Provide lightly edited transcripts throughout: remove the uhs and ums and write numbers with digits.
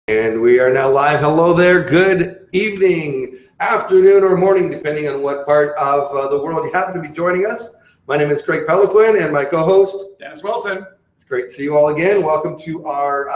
And we are now live. Hello there. Good evening, afternoon, or morning, depending on what part of the world you happen to be joining us. My name is Craig Peloquin, and my co-host, Dennis Wilson. It's great to see you all again. Welcome to our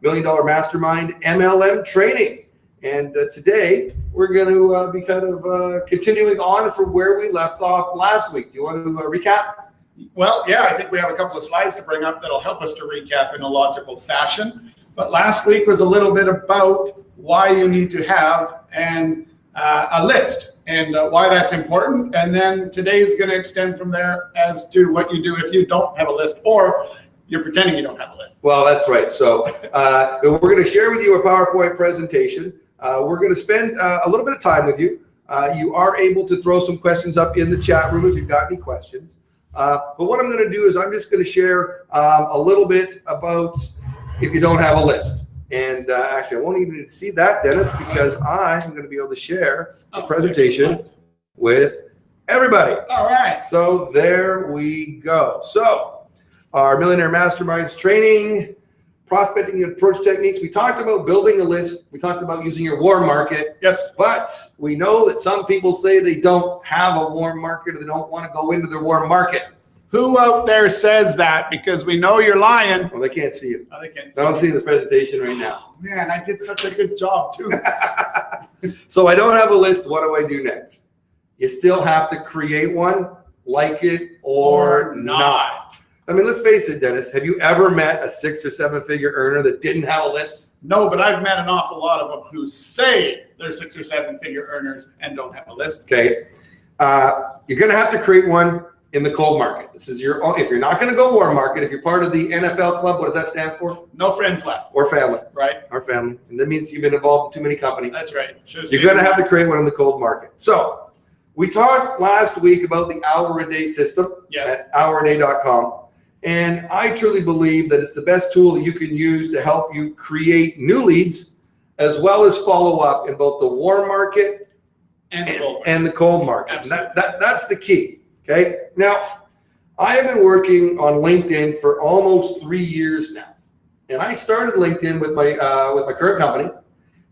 $1 Million Mastermind MLM Training. And today, we're going to be kind of continuing on from where we left off last week. Do you want to recap? Well, yeah, I think we have a couple of slides to bring up that'll help us to recap in a logical fashion. But last week was a little bit about why you need to have a list and why that's important. And then today's going to extend from there as to what you do if you don't have a list or you're pretending you don't have a list. Well, that's right. So we're going to share with you a PowerPoint presentation. We're going to spend a little bit of time with you. You are able to throw some questions up in the chat room if you've got any questions. But what I'm going to do is I'm just going to share a little bit about if you don't have a list. And actually, I won't even see that, Dennis, because I'm going to be able to share the presentation with everybody. All right. So there we go. So our Millionaire Masterminds training, prospecting and approach techniques. We talked about building a list. We talked about using your warm market. Yes. But we know that some people say they don't have a warm market or they don't want to go into their warm market. Who out there says that? Because we know you're lying. Well, they can't see you. Oh, they can't I don't see the presentation right now. Oh, man, I did such a good job too. So I don't have a list. What do I do next? You still have to create one, like it or not. I mean, let's face it, Dennis. Have you ever met a 6 or 7 figure earner that didn't have a list? No, but I've met an awful lot of them who say they're 6 or 7 figure earners and don't have a list. Okay. You're going to have to create one in the cold market. This is your, if you're not going to go warm market, if you're part of the NFL club, what does that stand for? No friends left. Or family. Right. Or family. And that means you've been involved in too many companies. That's right. You're going to have to create one in the cold market. So we talked last week about the HourADay system at HourADay.com. And I truly believe that it's the best tool you can use to help you create new leads as well as follow up in both the warm market and the cold market. And that's the key. Okay. Now, I have been working on LinkedIn for almost 3 years now, and I started LinkedIn with my current company,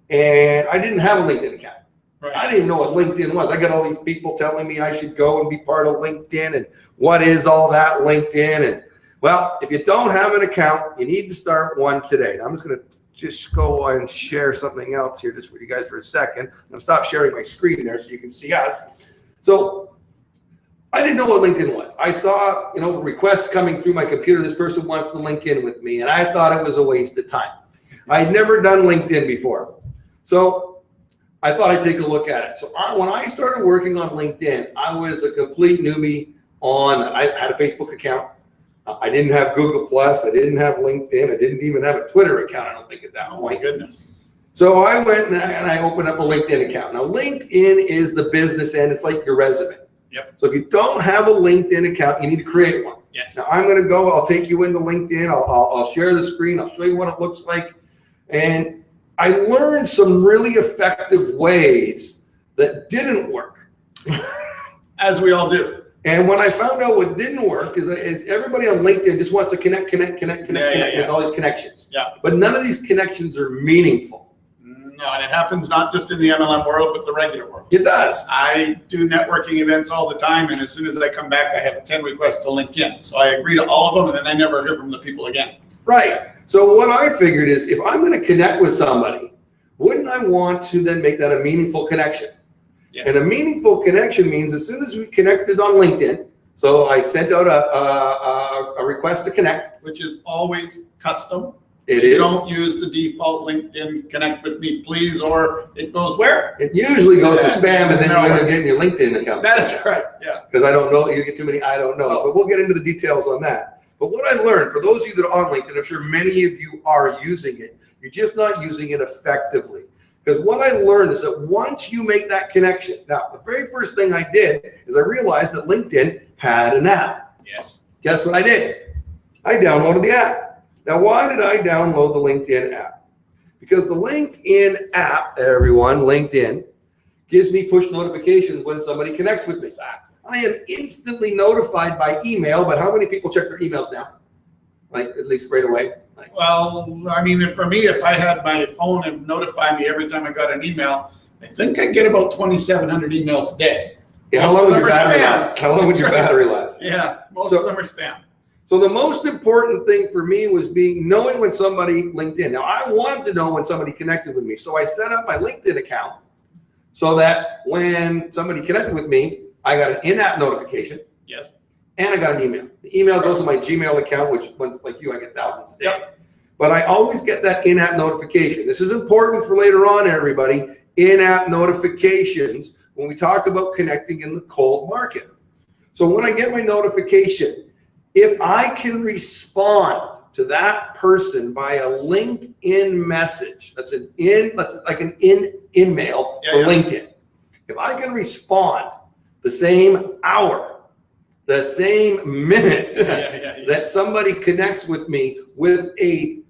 and I didn't have a LinkedIn account. Right. I didn't even know what LinkedIn was. I got all these people telling me I should go and be part of LinkedIn, and what is all that LinkedIn? And well, if you don't have an account, you need to start one today. Now, I'm just going to just go and share something else here just for you guys for a second. I'm going to stop sharing my screen there so you can see us. So I didn't know what LinkedIn was. I saw, requests coming through my computer. This person wants to link in with me, and I thought it was a waste of time. I'd never done LinkedIn before. So I thought I'd take a look at it. So when I started working on LinkedIn, I was a complete newbie I had a Facebook account. I didn't have Google+. I didn't have LinkedIn. I didn't even have a Twitter account, I don't think, at that point. Oh, my goodness. So I went and I opened up a LinkedIn account. Now, LinkedIn is the business end. It's like your resume. Yep. So if you don't have a LinkedIn account, you need to create one. Yes. Now I'm going to go. I'll take you into LinkedIn. I'll share the screen. I'll show you what it looks like. And I learned some really effective ways that didn't work. As we all do. And when I found out what didn't work is everybody on LinkedIn just wants to connect with all these connections. Yeah. But none of these connections are meaningful. No, and it happens not just in the MLM world, but the regular world. It does. I do networking events all the time, and as soon as I come back, I have 10 requests to link in. So I agree to all of them, and then I never hear from the people again. Right. So what I figured is if I'm going to connect with somebody, wouldn't I want to then make that a meaningful connection? Yes. And a meaningful connection means as soon as we connected on LinkedIn, so I sent out a request to connect. Which is always custom. It is. Don't use the default LinkedIn connect with me, please, or it goes where? It usually goes to spam, and then you end up getting your LinkedIn account. That's right, yeah. Because I don't know, you get too many I don't know. But we'll get into the details on that. But what I learned, for those of you that are on LinkedIn, I'm sure many of you are using it. You're just not using it effectively. Because what I learned is that once you make that connection, now the very first thing I did is I realized that LinkedIn had an app. Yes. Guess what I did? I downloaded the app. Now, why did I download the LinkedIn app? Because the LinkedIn app, everyone, LinkedIn, gives me push notifications when somebody connects with me. I am instantly notified by email, but how many people check their emails now? Like at least right away? Well, I mean, for me, if I had my phone and notify me every time I got an email, I think I get about 2,700 emails a day. Yeah, how long would your battery last? How long would your battery last? Yeah, most of them are spam. So the most important thing for me was knowing when somebody LinkedIn. Now I wanted to know when somebody connected with me. So I set up my LinkedIn account so that when somebody connected with me, I got an in-app notification. Yes. And I got an email. The email goes to my Gmail account, which, like you, I get thousands a day. Yep. But I always get that in-app notification. This is important for later on, everybody. In-app notifications when we talk about connecting in the cold market. So when I get my notification, if I can respond to that person by a LinkedIn message, that's like an in-mail for LinkedIn. If I can respond the same hour, the same minute that somebody connects with me with a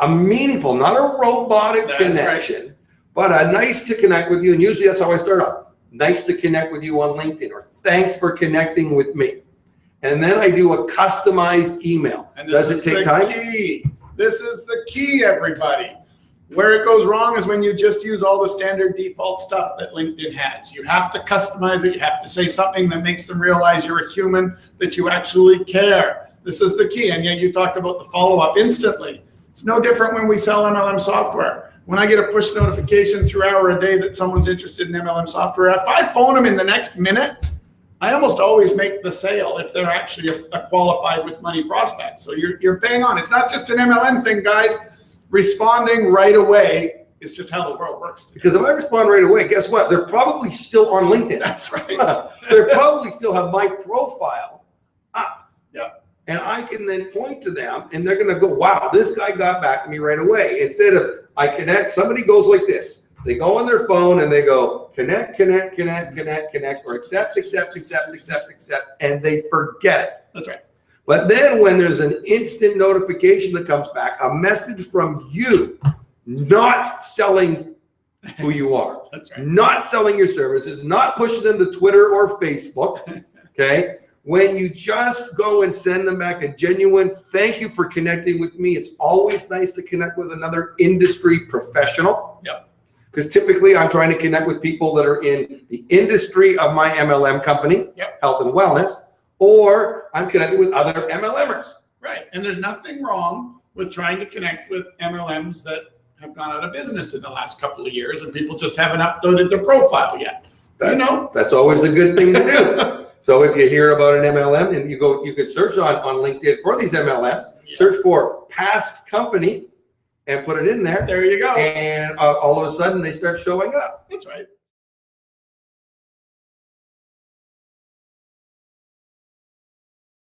meaningful, not a robotic connection, but a nice to connect with you. And usually that's how I start off. Nice to connect with you on LinkedIn, or thanks for connecting with me. And then I do a customized email. And does it take time? This is the key, everybody. Where it goes wrong is when you just use all the standard default stuff that LinkedIn has. You have to customize it. You have to say something that makes them realize you're a human, that you actually care. This is the key. And yet you talked about the follow-up instantly. It's no different when we sell MLM software. When I get a push notification through HourADay that someone's interested in MLM software, if I phone them in the next minute, I almost always make the sale if they're actually a qualified with money prospect. So you're bang on. It's not just an MLM thing, guys. Responding right away is just how the world works. Because if I respond right away, guess what? They're probably still on LinkedIn. That's right. They probably still have my profile up. Yeah. And I can then point to them and they're going to go, wow, this guy got back to me right away. Instead of I connect, somebody goes like this. They go on their phone and they go connect, connect, connect, connect, connect, or accept, accept, accept, accept, accept, and they forget it. That's right. But then when there's an instant notification that comes back, a message from you, not selling who you are, That's right. Not selling your services, not pushing them to Twitter or Facebook, okay? When you just go and send them back a genuine thank you for connecting with me. It's always nice to connect with another industry professional. Yep. Because typically I'm trying to connect with people that are in the industry of my MLM company, health and wellness, or I'm connected with other MLMers. Right. And there's nothing wrong with trying to connect with MLMs that have gone out of business in the last couple of years and people just haven't uploaded their profile yet. That's always a good thing to do. So if you hear about an MLM and you could search on LinkedIn for these MLMs, search for past company and put it in there. There you go. And all of a sudden they start showing up. That's right.